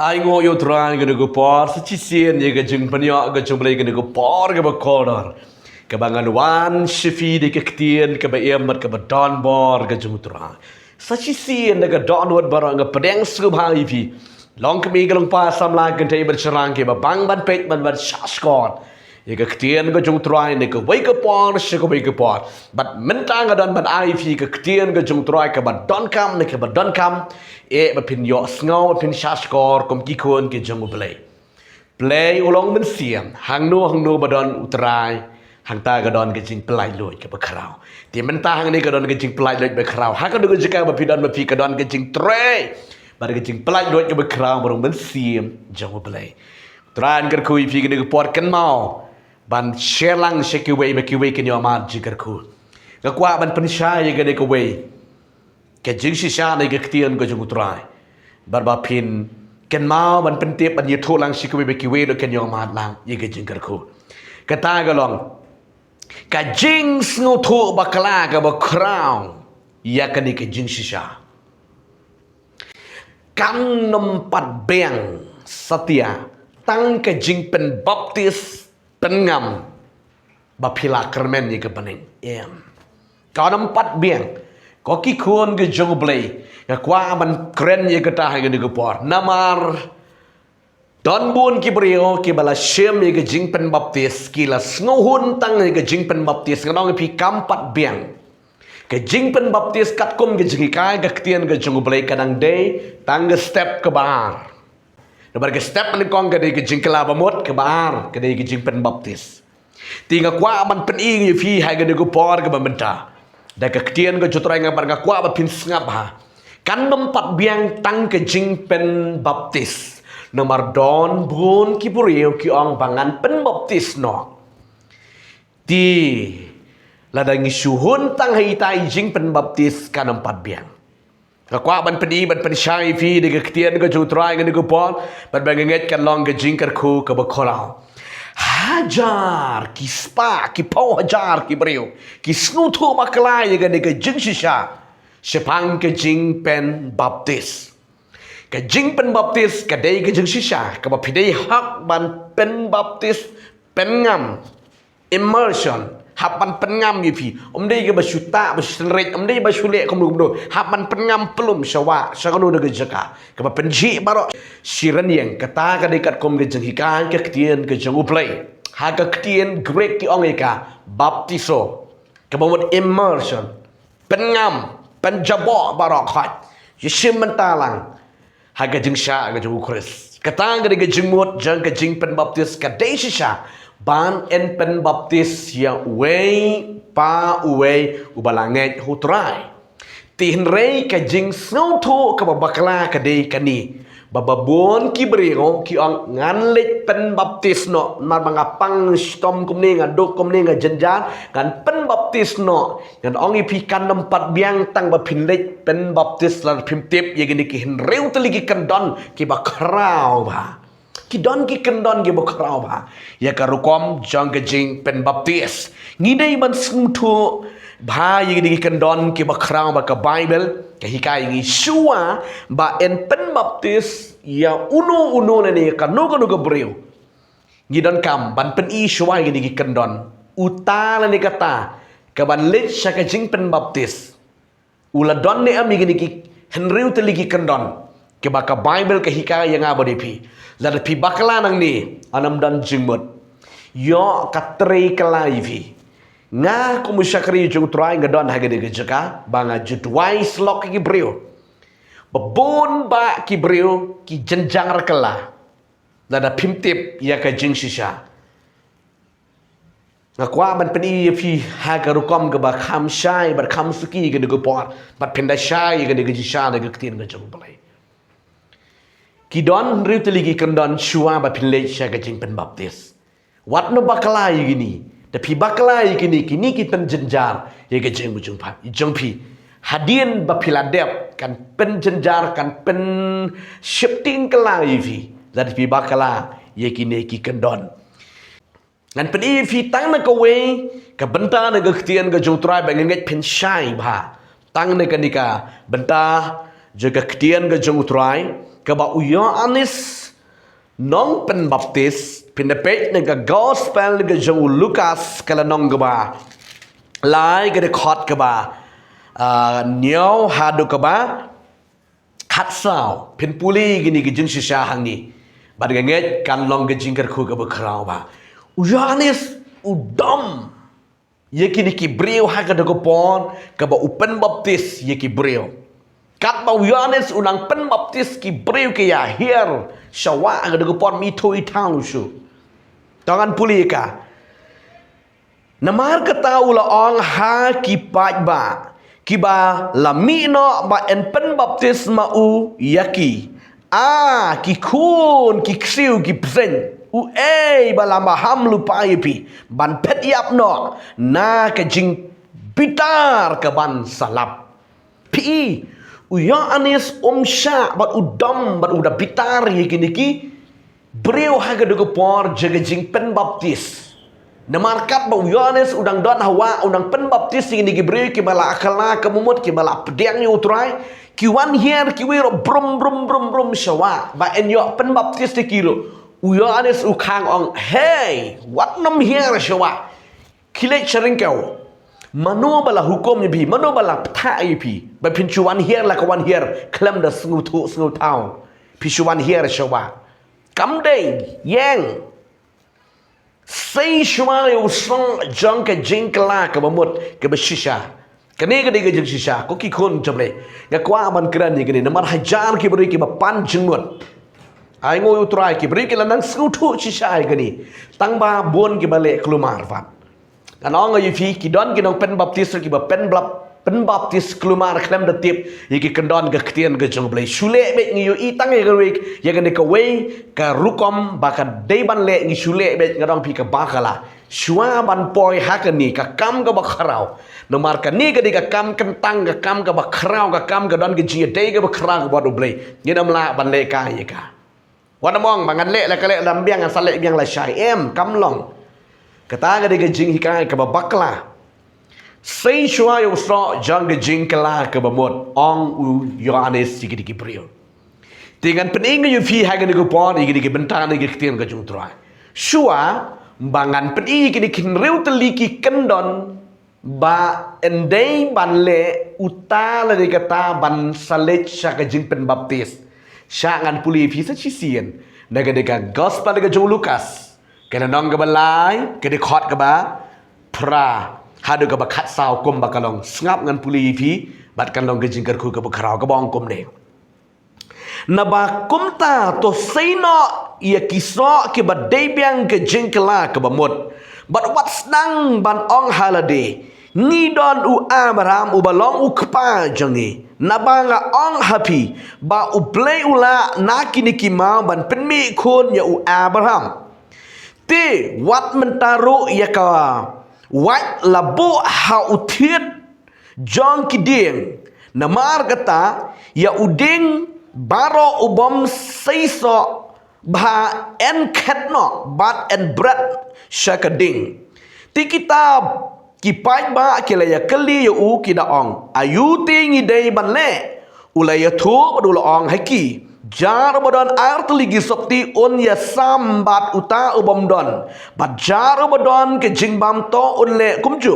Ai ngo yo tran gane go por sa chi sien ye ga jing panyo ga chumlei gane go por ga ba kolor. Ka bangan wan shifi de ka ktien ka ba emat ka ba don bor ga jung tran. Sa chi sien ga don wot barang ga pedeng su bhai fi. Long ka mi ga long pa sam la kan te ba charang ke ba bang ban pet ban ban shaskon. Ye ga ktien ga jung tran ne ka wai ka por shi ka wai ka por. But mentang ga don ban ai fi ka ktien ga jung tran ka ba don kam ne ka ba don kam. Ba pin yo sngaw pin shaskor kom ki kon ke jung play ulong men siam hang no badon utrai hang ta ga don ke jing play loi ke ba khrau ti men ta hang ni ga don ke jing play loi ba khrau ha ka do ga jika ba pidon ba pi ka don ke jing tre ba ke jing play loi ke ba khrau ba men siam jung play tran gar kui pi ke ni por kan mau ban shelang sheki wei ba ki wei ke yo ma jigar ku ga kwa ban pin sha ye ga ne ko wei ke jing shisha ne ke ktien ko jung utrai bar ba pin ken mau ban pen tiep ban ye tho lang shikwe be ki we do ken yong mat lang ye ke jing kar ko kata ga long ka jing snu tho ba kala ga ba crown ya ka ni ke jing shisha kan nom pat beng satia tang ke jing pen baptis pen ngam ba phila kermen ye ke paning em ka nom pat beng có cái khuôn cái jong play cái qua mình keren ye kata hay cái por namar don bun ki brio ki bala shem ye cái jing pen baptis ki la snohun tang ye cái jing pen baptis ngang pi kampat biang cái jing pen baptis kat kum cái jing kai cái tien cái jong play kadang day tang cái step ke bar lebar cái step ni kong cái jing kala bamot ke bar cái jing pen baptis tinga kwa man pen i fi hay cái por ke bamenta da ka ktien ga jutrai nga barga kwa ba pin ngap ha kan nompat biang tang ke jing pen baptis nomor don bun ki burio ki ong bangan pen baptis no ti ladang suhun tang hai tai jing pen baptis kan nompat biang ka kwa ban pedi ban pen shai fi de ka ktien ga jutrai nga ni ko pon ban banget kan long ga jing kar khu ka ba kholau hajar ki spa ki pau hajar ki brio ki snutu maklai ga ne ga jing shisha sepang ke jing pen baptis ka jing pen baptis ka dei ga jing shisha ka ba pidei hak ban pen baptis pen ngam immersion hak ban pen ngam yi pi dei ga ba syuta ba srenret dei ba syule kom do hak ban pen ngam pelum syawa syakanu de ga jaka ka ba pen ji baro siran yang kata ka dekat kom ge jing hikan ke ktien ke jing uplay ha ka ktien grek ki ong eka baptiso ka ba immersion pen ngam pen jabo baro khat yishim mentalang ha ka jing sha ga jing ukris kata ga de ga jing mot jang ka jing pen baptis ka dei sha ban en pen baptis ya wei pa uwei ubalanget hutrai tin rei ka jing snow to ka bakla ka dei kani bababon ki brego ki ang ngan lek pen baptis no mar mangapang stom kumni ngadok kumni ngajenjan kan pen baptis no kan ong ipi kan nempat biang tang ba pin lek pen baptis lan pim tip ye gini ki hin reu teligi kan don ki bakrau ba ki don ki kendon ki bakrau ba ya karukom jang ke jing pen baptis ngidai ban sungtu ba ye gini ki kendon ki bakrau ba ka bible ke hikai ngi shua ba en pen baptis ya uno ne ka no ga breu ngidon kam ban pen i shua gini ki kendon utala ni kata ka ban lech sha ka jing pen baptis ula don ne am gini ki henriu teligi kendon ke ba ka bible ke hikai yang abadi pi zat pi bakla nang ni anam dan jingmut yo katre kalai pi nga kumusyakri jung try ngadon hagade gejaka banga judwai slok ki brio babon ba ki brio ki jenjang rekala lada pimtip ya ka jing shisha nga kwa ban peni fi hagaru kom ga ba kham shai bar kham suki ga de por bat pinda shai ga de jisha de ktin ga jung balai ki don ritli ki kendon shua ba pinle sha ga jing pen baptis wat no bakala gini tapi baklai kini kita jenjar ye ke jeng bujung pa jeng pi hadien ba piladep kan pen jenjar kan pen shifting kelai vi zat pi bakala ye kini ki kendon ngan pen i fi tang na ko we ka benta na ga ktien ga jutrai ba nget pen shai ba tang na ka nika benta je ga ktien ga jutrai ba Yohanes nong penbaptis pinapet nega gospel nega jong Lukas kala nong ba lai ke khot ke ba niau hadu ke ba khat sao pin puli gini ke jing shisha hang ni bad nget kan long ke jing ker khu ke ba krau ba Yohanes udam yeki ni ki breu ha ke de pon ke ba upen baptis yeki breu kat ba Yohanes unang pen baptis ki breu ke ya hier shawa ke de pon mi thui thang lu shu tangan puli ka namar kata ula ong ha ki paj ba kiba lamino ba en pen baptis ma u yaki ki kun ki kriu ki pren u ba lama ham lupa pi ban pet yap no na ke jing bitar ke ban salap pi u ya anis sha bat udam bat uda bitar yiki niki breu ha ke de por jaga jing pen baptis namarkat ba Yohanes udang don hawa udang pen baptis ini gibreu ki bala akala kemumut ki bala pedang ni utrai ki wan hier ki wiro brum brum brum brum shawa ba en yo pen baptis ti kilo Yohanes ukang ong hey what nam hier shawa kile charing kau mano bala hukum ni bi mano bala ptha ai pi ba pin chuan hier la ka wan hier klem da sngu thu sngu tau pi chuan hier shawa kam dei yang say shwa yo song jong ke jingkla ke bamut ke beshisha kene ke diga jing shisha ko ki khon jamle ga kwa ban kran ni gani namar hajar ki beri ki ba pan jingmut ai ngoi utrai ki beri ki lanang sku thu shisha ai gani tang ba bon ki bale klumar fa kanong ai fi ki don ki nong pen baptis ki ba pen baptis klumar klem de tip yiki kendon ke ktien ke jong ble shule be ngi yo i tang ye week ye gani ka wei ka rukom ba ka dei ban le ngi shule be ngadong pi ka bakala shua ban poi hakani ka kam ka ba kharau no mar ka ni ka di ka kam kentang ka kam ka ba kharau ka kam ka don ke ji dei ka ba kharau ka ba do ble ni nam la ban le ka ye ka wan mong bangan le la ka le lam biang sa le biang la shai em kam long kata ka di ka jing hikai ka ba bakla say shua yo so jang ge jingkala ke bamot ong u Yohanes sigi diki brio dengan pening yo fi ha ge ko pon igi diki bentan igi ktien ke jung trai shua bangan pedi ki dikin reu teliki kendon ba endei ban le uta le de kata ban salet sha ke jing pen baptis sha ngan puli fi sa chi sien daga dega gospel daga jung Lukas ke nong ke balai ke de khot ke ba pra hadu ka bakat sao kum bakalong ngap ngan puli fi bat kan long gejing ker khu ka bakrau ka bong kum ne na ba kum ta to seino ia kiso ke ba debiang ke jingkla ka bamut bat wat snang ban ong halade ni don u Abraham u balong u kpa jangi na ba nga ong happy ba u play ula na kini ki ma ban penmi khun ya u Abraham ti wat mentaru ya ka wat labu ha utiet jong kiding namar kata ya uding baro ubom seiso ba en ketno bat en bread shakading ti kitab kipai ba kila ya kali ya u kidaong ayuti ngidei banle ulaya thu badul ong haki jar bodon ar teligi sopti on ya sambat uta ubom don bat jar bodon ke jingbam to unle kumju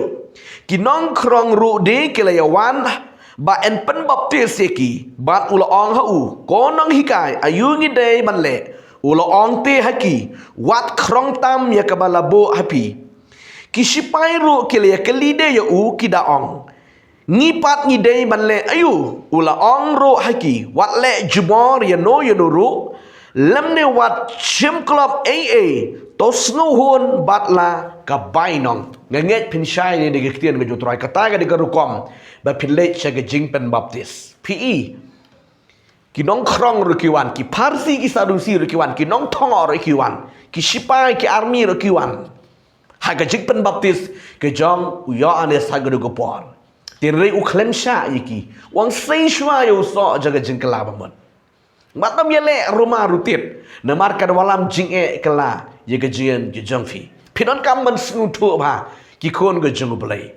kinong krong ru de kelayawan ba en pen baptis yeki bat ulo ong hu konong hikai ayungi de banle ulo ong te haki wat krong tam ya kabalabu happy kisipai ru kelaya kelide ya u kidaong ngipat ngidei banle ayu ula ong ro haki wat le jumor ya no ru lemne wat chim club aa to snow hun batla ka bainong nganget pin shai ni de ktien ga jutrai kata ga de rukom ba pin le cha ga jingpen baptis pe kinong krong ru kiwan ki parsi ki sadusi ru kiwan kinong thong ru kiwan ki sipai ki army ru kiwan ha ga jingpen baptis ke jong Yohanes ha ga de por Tirei ukhlem sha yiki wang sei shwa yo so jaga jingkala bamon matam yele rumah rutit namar kan walam jing kala ye gajian je jongfi pinon kam man snu thu ba ki kon ga jung blai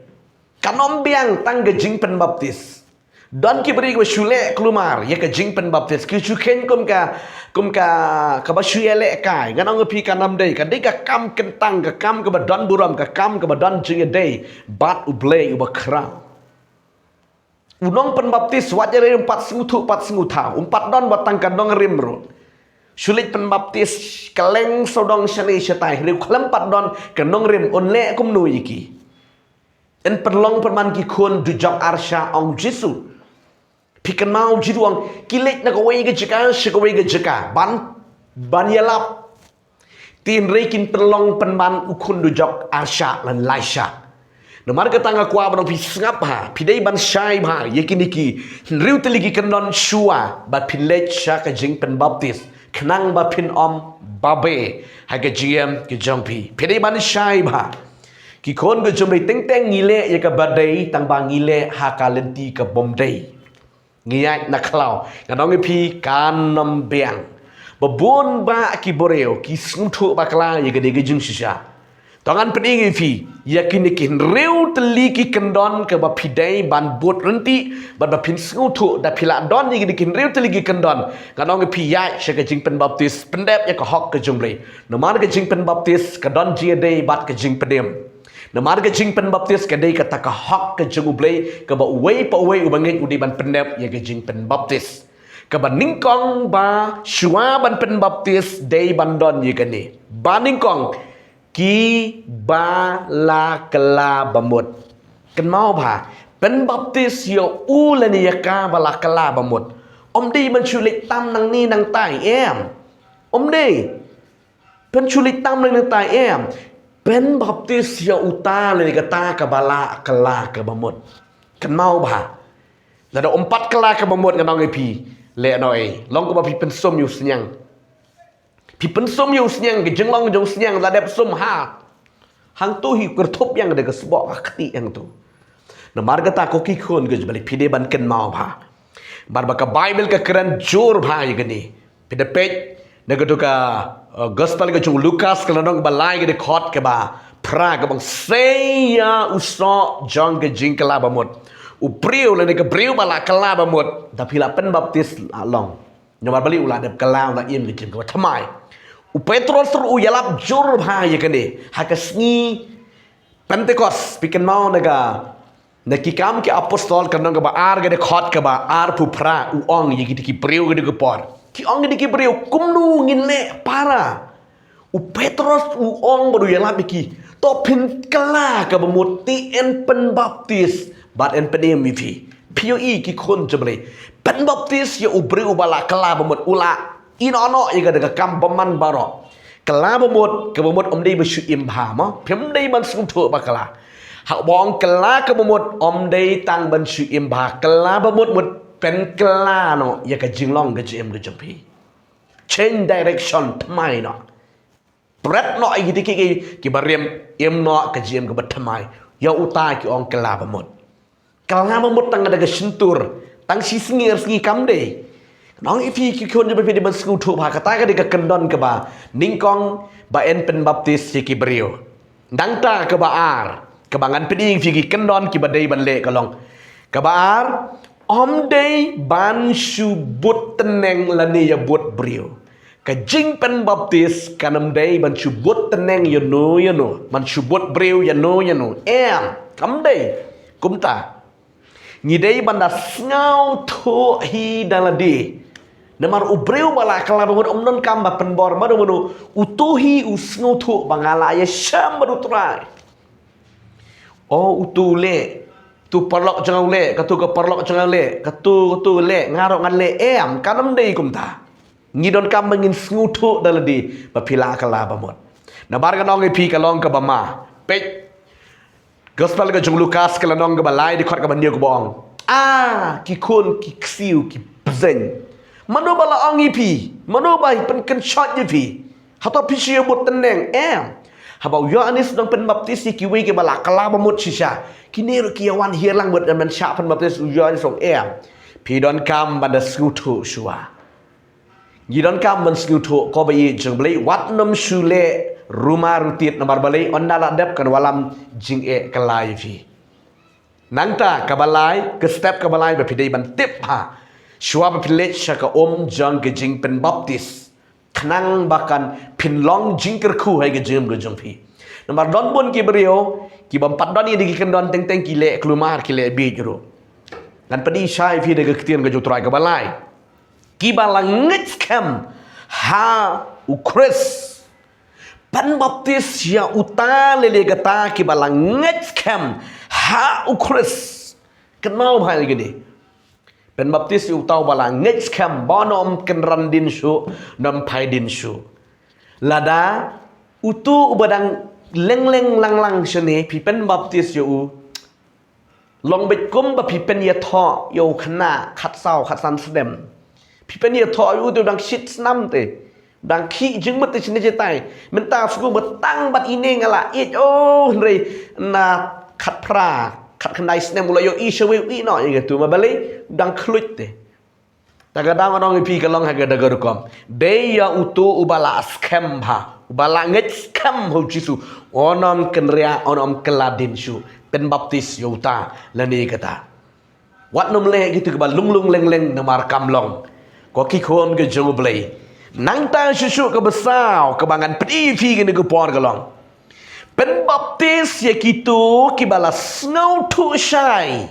kanom biang tang ga jing pen baptis Don ki beri ke shule kelumar ya ke jing pen baptis ki chuken ka ba shule kai ngan ong pi kanam dei ka dei ka kam kentang ka kam ka ba don buram ka kam ka ba don jing dei bat u blei u ba kra unong pen baptis wat jere 4 sengutu 4 senguta 4 don batang ka dong rim ro sulit pen baptis kaleng sodong shali shatai ri khlem 4 don ka nong rim on le kum nu iki en perlong perman ki khon du jok arsha ong jisu Pikan mau jiruang kilik nak away ke jeka sekaway ke jeka ban yalap tin rekin perlong penman ukun dujok arsha lan laisha namar ka tanga kwa ban pi sngap ha pidai ban shai ba yakin iki riu teligi kanon shua ba pinlet sha ka jing pen baptis knang ba pin om babe ha ka gm ke jongpi pidai ban shai ba ki kon ke jomri teng teng ngile ya ka badai tang ba ngile ha ka lenti ka bomdai ngiat nak klau kadang pi kanam beang babon ba ki boreo ki sungtu bakla ye gede gejung sisa tangan peding pi yakin kin reu teliki kendon ke ba pidai ban bot renti ban ba pin sungtu da pila don ye gede kin reu teliki kendon kadang pi ya se ke jing pen baptis pendep ya ka hok ke jumble nomar ke jing pen baptis ka don ji dei bat ke jing pedem Namar ke jing pen baptis ke dei kata ka hak ke jeng ublei ke ba uwei pa uwei ubangit udi ban pendep ya ke jing pen baptis ke ba ningkong ba shua ban pen baptis dei ban don ye ke ni ba ningkong ki ba la kala bamut ken mau ba pen baptis yo u le ni ya ka ba la kala bamut om dei ban chulik tam nang ni nang tai em om dei pen chulik tam nang tai em pen baptis ya uta le kata ka bala kala ka bamut kan mau ba la do 4 kala ka bamut nganong pi le noi long ko ba pi pen som yu senyang pi pen som yu senyang ge jeng long jong senyang la dep som ha hang tu hi kerthop yang de ke sebok akti yang tu na marga ta ko ki khon ge balik pi de ban ken mau ba bar ba ka bible ka kran jor ba ye gani pi de pej na ga tu ka gospel ke chung Lukas kalau dong balai ke dekot ke ba pra ke bang saya uso jong ke jing ke laba mut upriu le ke priu bala ke laba mut tapi la pen baptis long nyamar bali ulah dep kelau la im ke jing ke thamai u Petrus ru yalap jur bha ye ke ni ha ke sngi Pentecost piken mau naga nakikam ke apostol kan dong ke ba ar ke dekot ke ba ar pu pra u ong ye ki priu ke de por ki ong di kibriu kumnu ngine para u Petrus u ong baru yang labiki to pin kala ka bamuti en pen baptis bat en pedem mi pio ki kon jable pen baptis ya u briu bala kala bamut ula inono ya ga kam baman baro kala bamut ka bamut om dei besu imba ma pem dei ban sung tho bakala ha bong kala ka bamut om dei tang ban su imba kala bamut mut pen kala no ya ka jinglong ga jem ga jampi change direction tmai no pret no ai ki barem em no ka jem ga batmai ya uta ki ong kala bamut tang ga sentur tang si singir singi kam de nong ipi ki kon je be ban sku thu ba kata ga de ka kendon ka ba ningkong ba en pen baptis ki brio dang ta ka ba ar ka bangan peding ki kendon ki ba dei ban le ka long ka ba ar om dei ban subut teneng lani ya buat brio ka jing pen baptis kanam dei ban subut teneng ya no man subut brio ya no em kam dei kumta ni dei ban da ngau tho hi daladi namar ubreu bala kala bangun om non kam ba pen bor madu utuhi usngu tho bangala ya sham baru trai oh utule tu perlok jangan le katu ke perlok jangan le katu le ngarok ngan le em kanam dei kumta ngidon kam mengin sngutu daladi bapila kala bamot na bar ka nong pi kalong ka bama pe gospel ka jung Lukas ka nong ka balai di khot ka banyo ko bong ki kun ki ksiu ki bzen mano bala ong pi mano bai pen ken shot ye pi hato pi shi bot teneng em habau Yohanes dong pen baptis ki wi ke bala kala bamot sisa kini rukiawan hilang buat dan mencapai baptis ujian song pidon kam pada skutu shua gidon kam men skutu ko bayi jeng beli wat nom shule rumah rutit nomor beli onna ladap kan walam jing kelai fi Nangta kabalai ke step kabalai bapidai ban tip ha. Shua bapilet syaka jang ke jing pen baptis. Kenang bahkan pinlong jingker ku hai ke jing pi. Nomor don pun ki beriau ki bampat don ini ki don teng teng ki le kelumar ki le bi juru. Dan pedi syai fi de ketian ke jutrai kabalai. Ki balang ngit kem ha ukris. Pen baptis ya uta lele gata ki balang ngit kem ha ukris. Kenal bahai gini. Pen baptis ya uta balang ngit kem bonom kenran din syu nom pai din syu. Lada utu ubadang leng lang sini pi pen baptis yo long bet kum ba pi pen ye tho yo khna khat sau khat san sedem pi pen ye tho yo dang shit nam te dang khi jing mat te chine je tai men ta fu ba tang bat ine ngala it o re na khat pra khat khnai snem lo yo i shwe i no ye tu ma bale dang khlut te ta ga dang onong pi ka long ha ga da ga kom de ya utu ubala scam bha ubala ngech scam ho jisu onom kenria onom keladin shu pen baptis yota lani kata wat nom le gitu ke ba lung leng namar kamlong ko ki khom ke jong blai nang ta shu ke besau ke bangan pdi fi ke ne ke por galong pen baptis ye kitu ki bala snow tu shai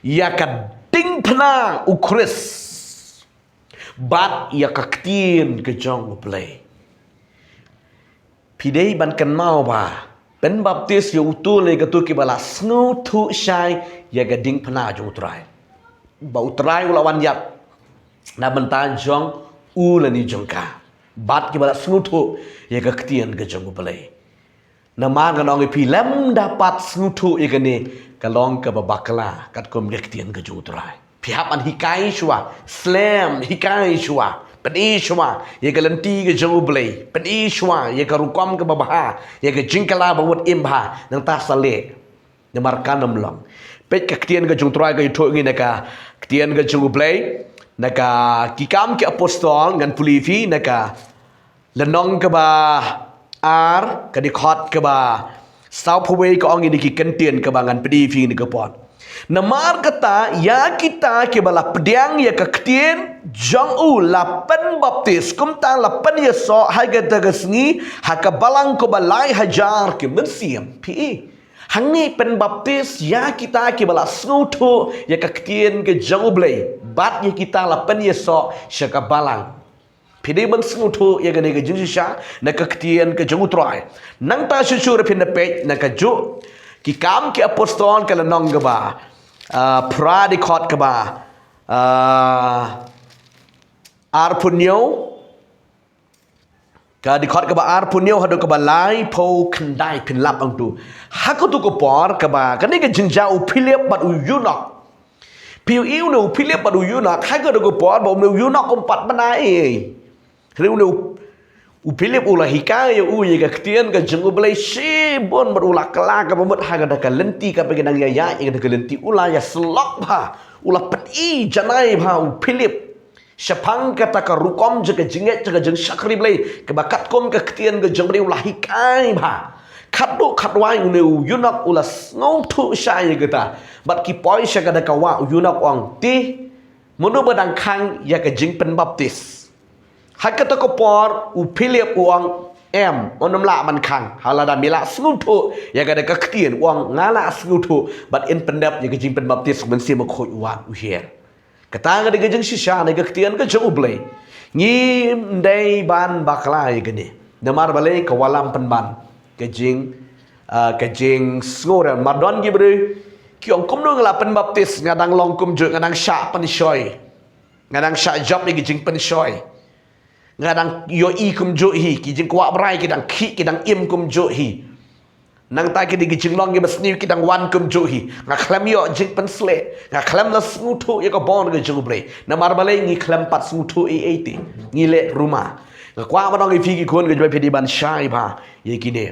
ya ka ding phna ukris bat ya ka ktien ke jong blai pidei ban kan mau ba pen baptis yo utu le gatu ki bala snow tu shai ya gading phana jo utrai ba utrai ulawan yap na bantan jong u le ni jongka bat ki bala snow tu ya ga ktien ga jong balai na ma ga nong pi lam dapat snow tu ya ga ne kalong ka babakla kat kom ga ktien ga jo utrai pi hap an hikai shwa slam hikai shwa Pedi shwa ye ka lenti ke jong blai pedi shwa ye ka rukom ke babaha ye ka jingkala bawut imha nang ta sale ne markan namlong pet ka ktien ke jong trai ke tho ngi naka ktien ke jong blai naka kikam ke apostol ngan pulifi naka lenong ke ba ar ka di khot ke ba sau phwe ko ong ni ki kentien ke bangan pedi fi ni ke pot namar kata ya kita ke bala pediang ya ka ktien jong u lapan baptis kum ta lapan ya so haga dagasngi haka balang ko balai hajar ke mensiam pi hangi pen baptis ya kita ke bala snutu ya ka ktien ke jong blai bat ya kita lapan ya so shaka balang pide ban snutu ya ga ne ga jinjisha na ka ktien ke jong utrai nang ta shusur pin na pej na ka ju ki kam ke apostol ke lanong ga ba pra di khot ke ba ar punyo ka di khot ke ba ar punyo hadu ke ba lai po khandai pin lap ang tu haku tu ko por ke ba ka ni ke jinja u philip bat u yunok piu iu no philip bat u yunok ha ko ko por bo no yunok om pat banai riu no u philip ula hikaya u ye ka ktien ka jengu belai si bon berula kala ka bomot ha ka ka lenti ka pegenang ya ya ka lenti ula ya slok ba ula peti janai ba u philip syapang kata ka rukom je ka jinget je ka jeng sakri belai ka bakat kom ka ktien ka jeng ula hikai ba khadu khadwai u ne u yunok ula ngau thu sha ye ka bat ki poi sha ka da ka wa u yunok ong ti monu badang khang ya ka jing pen baptis Hakata ko por u Philip uang onom la man khang halada mila snutu ya ga ka ktien uang ngala snutu but in pendap ya ga jing pen baptis men sim ko uang u hier kata ga jing shisha ne ga ktien ga jong ublei ni ndai ban bakla ya gani namar balai ka walam pen ban ga jing snora madon gibre kiong kum no ngala pen baptis ngadang long kum je ngadang sha pen shoy ngadang sha job ni ga jing pen shoy ngadang yo i kum jo hi ki jing kwa brai ki dang khi ki dang im kum jo hi nang ta ki di jing long ki basni ki dang wan kum jo hi nga khlam yo jing pen sle nga khlam la smutu ye ko bon ga jung ble na mar balai ngi khlam pat smutu e 80 ngi le ruma nga kwa ma dong i fi ki kon ga joi pedi ban shai ba ye ki ne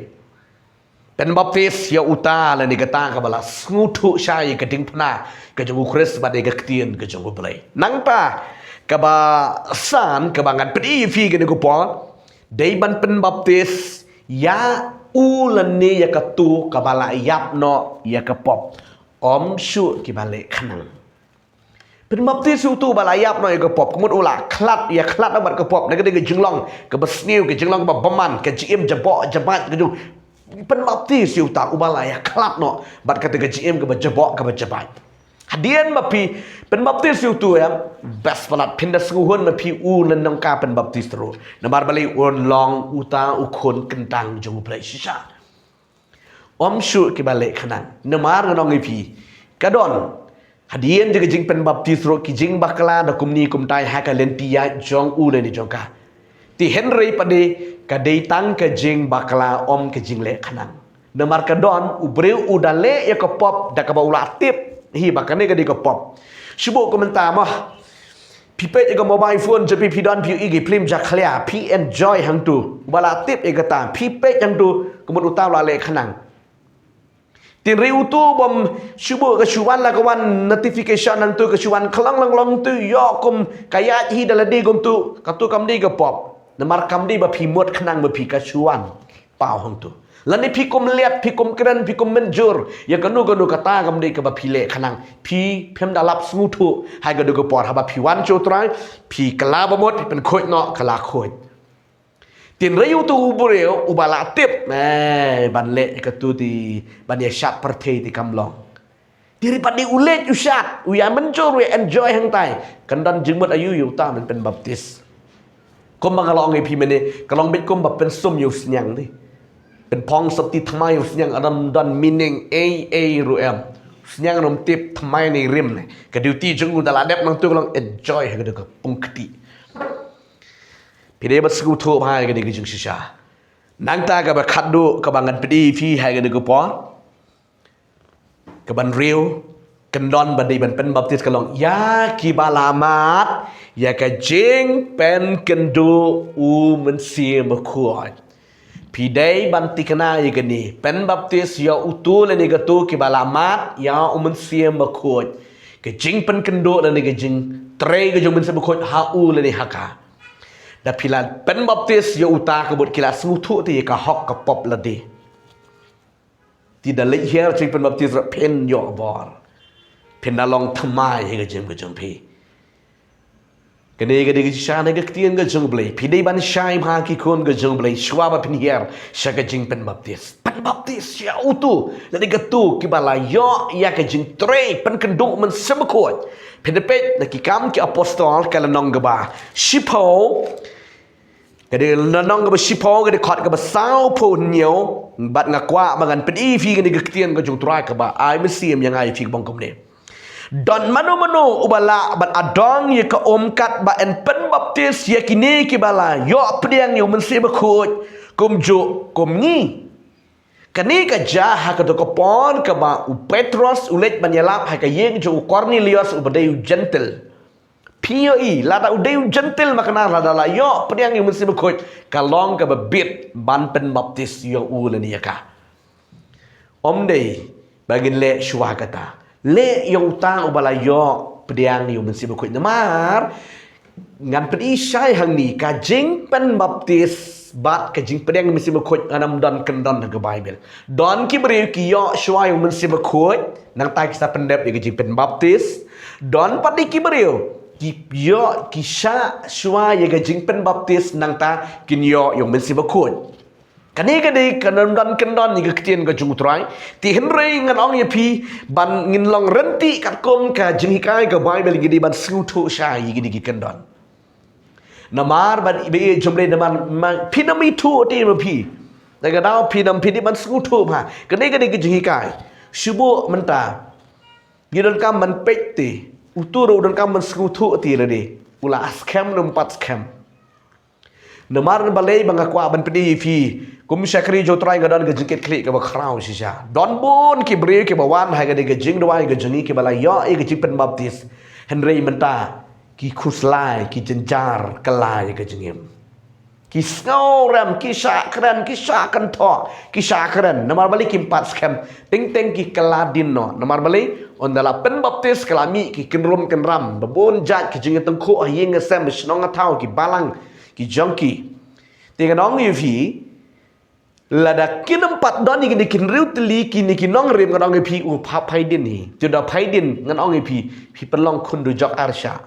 pen baptis ya uta la ni kata ka bala smutu shai ka ding phna ka jung kris ba de ga ktien ka jung ble nang pa kaba san kabangan pedi fi gene ko po dei ban pen baptis ya ulani ya katu kabala yap no ya kapop om syu ki balik khanang pen baptis tu balayap no ke pop kemud ula klat ya klat abat ke pop ke jenglong ke besniu ke jenglong ke beman ke jim jebok jebat ke ju pen baptis ta ubalaya klat no bat ke jim ke jebok ke jebat hadian mapi pen baptis tu ya best palat pindah suhun mapi u lenong ka pen baptis tru namar bali un long uta ukun kentang jung play shisha om syu ki balik khanang namar nong ipi kadon hadian jaga jing pen baptis ro ki jing bakala da kumni kumtai ha ka lentia jong u le ni jongka ti henry pade ka dei tang ka jing bakala om ka jing le khanang namar ka don ubreu udale ya ka pop da ka baula tip hi bakane ka di ka pop shubo komentar mah pi pe ka mobile phone je pi don pi igi plim ja khlia pi enjoy hang tu bala tip e ka ta pi pe hang tu kumut utam la le khanang tin riu tu bom shubu ke shuwan la kawan notification nang tu ke shuwan klang lang lang tu yo kum kaya hi daladi gum tu katu kam di ke pop namar kam di ba pi mot khnang ba pi ka shuwan pau hang tu lani pi kum liat pi kum kren pi kum menjur ya kanu kata kam di ke ba pi le khnang pi phem dalap smu tu hai ga du ke por ha ba pi wan chu trai pi kala ba mot pen khoi no kala khoi tin riu tu ubreu ubala tip ban le ke tu di ban ya shat perthei di kamlong diri padi ulet ushat uya mencur we enjoy hang tai kandan jingmut ayu yu ta man pen baptis kom bangalong pi mene kalong bit kom ba pen sum yu snyang ni pen pong sati thmai yu snyang adam dan meaning a ruem snyang rom tip thmai ni rim ne ke duty jung dala dep nang tu kalong enjoy ha ke pungkti pide bat sku thu hai ga de jing shisha nang ta ga ba khat du ka bangan pidi phi hai ga de ko po ka ban riu kan don ban di ban pen baptis ka long ya ki balamat ya ka jing pen kan du u men sia ma khoi pide ban tikana ya ga ni pen baptis ya utu le ni ga tu ki balamat ya u men sia ma khoi ka jing pen kan du le ni ga jing tre ga jong men sia ma khoi ha u le ni haka da pilan pen baptis ya uta ka bot kila smutu ti ka hok ka pop la di ti da le hier jing pen baptis ra pen yo bor pen da long thmai he ga jing pi ka ne ga de sha ne ga tien ga jing blai pi dei ban shai ma ki kon ga jing blai shwa ba pen hier sha ga jing pen baptis ya utu la de ga tu ki bala yo ya ka jing tre pen kan du man sem ko pen de pe na ki kam ki apostol ka la nong ga ba shipo cái nong cái shipo cái khot cái sao po nhiều bạn ngạc qua mà gần pedi phi cái tiền cái chúng trai cái ba ai mới xem yang ai phi bong kom ne don mano ubala bạn adong ye ka kat ba en pen baptis ye kini ki bala yo pediang yo men se ba khot kum ju kum ni kani ka ja ha ka to ko pon ka ba u Petros ulet banyalap ha ka yeng ju Cornelius u badai gentle POE lada udeu gentle makna lada la yo pediang yang mesti berkot kalong ke bebit ban pen baptis yo ulen ya ka om dei bagin le shwa kata le yo utang ubala yo pediang yang mesti berkot namar ngan pedi syai hang ni ka jing pen baptis bat ka jing pediang mesti berkot anam don kendon ke Bible don ki beri ki yo shwa yang mesti berkot nang tai kita pendep ya jing pen baptis don padi ki beri yo kisha shwa ye ga jing pen baptis nang ta kin yo yong men si bakut kani ga dei kanan dan kendon ni ga kitien ga jung trai ti henry ngan ong ye pi ban ngin long renti kat kom ka jing hikai ga Bible gi di ban snu thu sha yi gi di kendon namar ban be jomle naman pinami thu ti ma pi da ga dau pinam pi di ban snu thu ma kani ga dei gi jing hikai shubo menta gi don kam man pekti uturu dan kam mensekutu ti rade ula scam numpat scam namar balai banga kwa ban pedi fi kum syakri jo try gadan ga jingket klik ga kraw shisha don bon ki bre ki bawan ha ga de ga jing dwai ga jingi ki bala yo e ga jipen baptis henry menta ki khuslai ki jenjar kelai ga jingim ki snauram ki syakran ki syakan tho ki syakran namar bali ki empat scam ting ting ki keladin no namar bali on dala pen baptis kelami ki kinrum kenram babon jat ki jing tengku ayeng sem snong thau ki balang ki jongki tinga nong yu fi Lada kinampat don ni kin riu teli kini kin nong rim ngan ong pi u pa phaidin ni juda phaidin ngan ong pi pelong khun du jok arsha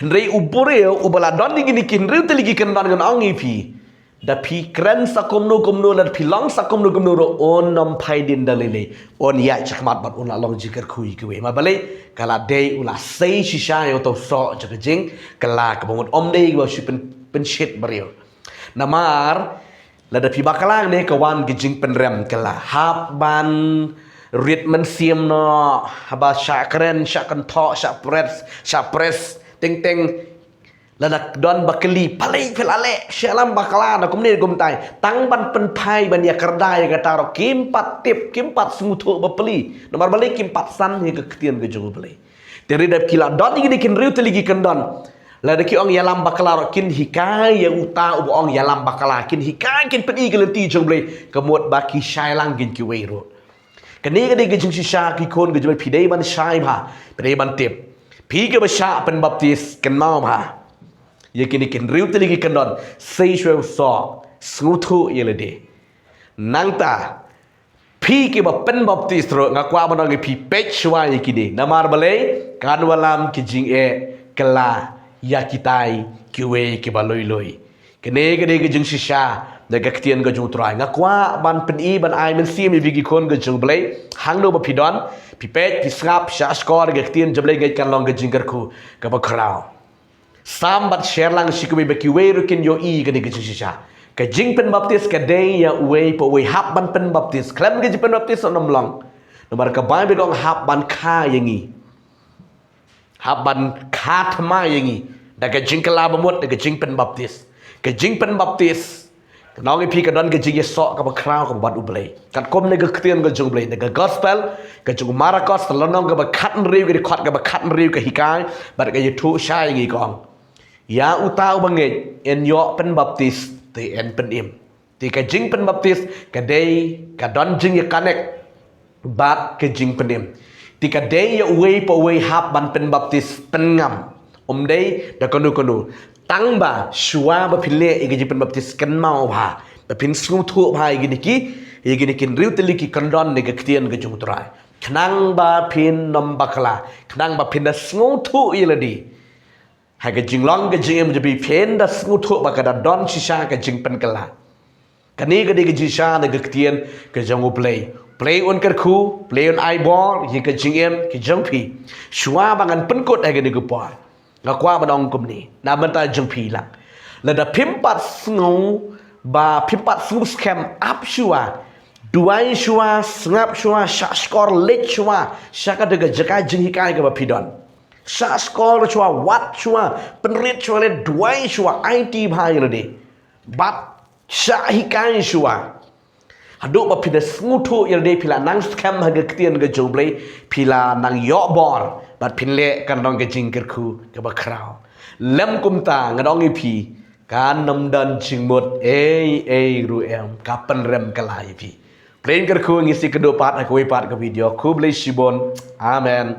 rei ubore ubala don ni kin riu teli kin don ngan ong pi da pi kren sakum no la pi long sakum no ro on nom phaidin dalile on ya chakmat bat on long jikar khui kwe ma bale kala dei ula sei shisha yo to so jing kala ka bongot om dei ba shi pen shit bariu namar lada pi bakalang ne kawan gijing penrem kala hab ban rit man siam no haba syakren syakan tho syapres ting lada don bakali palai pelale syalam bakala na kumne gumtai tang ban pen pai ban ya kerdai kata ro kimpat tip kimpat smutu bapeli nomor balik kimpat san ni ke ketien ke jogo beli teri dap kila don ini kin riu teligi kendon lada ki ong yalam bakala kin hikai ya uta ubo ong yalam bakala kin hikai kin pedi gelenti jomble kemut baki syai lang gin ki weiro kani kadi gejing sisa ki kon gejol pidei ban syai bha pidei ban tip pi ke basha pen baptis ken mau bha ye kini kin riu teligi kendon sei shwe so smutu yelede nangta pi ke ba pen baptis ro ngakwa ban ong pi pech shwa ye kini namar bale kan walam kijing e kala ya kitai kiwe ke baloi loi kene ke jeng sisa de gaktien ga jung trai ngakwa ban pen ban ai men sim vigi kon ga jung blai hang no ba pidon pipet pisrap sha skor gaktien jablai ga kan long ga jinggar ku ga ba krau sambat share lang sikwe ba kiwe rukin yo i ga de jeng sisa ka jing pen baptis ka de ya we po we hab ban pen baptis klem ga pen baptis onom long nomor ka bai be dong hab ban kha yangi haban khatma yangi daga jingkala bamut daga jingpen baptis ke jingpen baptis nong pi ka don ke jing so ka ba kraw ka bad ublei kat kom ne ga ktien ga jung blei daga gospel ka jung marakos lonong ga ba khatn riu ga khot ga ba khatn riu ka hikai ba ga yutu shai ngi kong ya utau bange en yo pen baptis te en pen im ti ka jingpen baptis ka dei ka don jing ya kanek bat ke jing pen im tika day ya uwe po uwe hap ban pen baptis pen ngam day da konu tang ba shua ba phile igi pen baptis kan mau ba ba pin snu thu ba igi kin riu teliki kandon ne gaktien ga jung trai khnang ba pin nom bakala khnang ba pin da snu thu iladi ha ga jinglong ga jing em bi pin da snu thu ba ka da don shisha ga jing pen kala kani ga de ga jisha ne gaktien ga jung play on kerku, play on eyeball, hi ke jingem, ki jengpi. Shua bangan penkot age ni gupa. Ngakwa badong kumni. Na benta jengpi lang. Lada pimpat sngu ba pimpat sngu scam up shua. Duai shua, snap shua, shak skor lit shua. Shaka dega jaka jenghi kai ke bapidon. Shak skor shua, wat shua, penrit shua le duai shua, IT bhai lade. Bat shak hikai shua. Aduk ba pina smutu yang de pila nang scam haga ketien ga joblei pila nang yo bor bat pinle kan dong ga jingker ku ga ba krau lem kumta ngadong ipi kan nam dan jingmut ru em kapan rem kalai pi plain ker ku ngisi kedua part aku part ke video ku blei shibon amen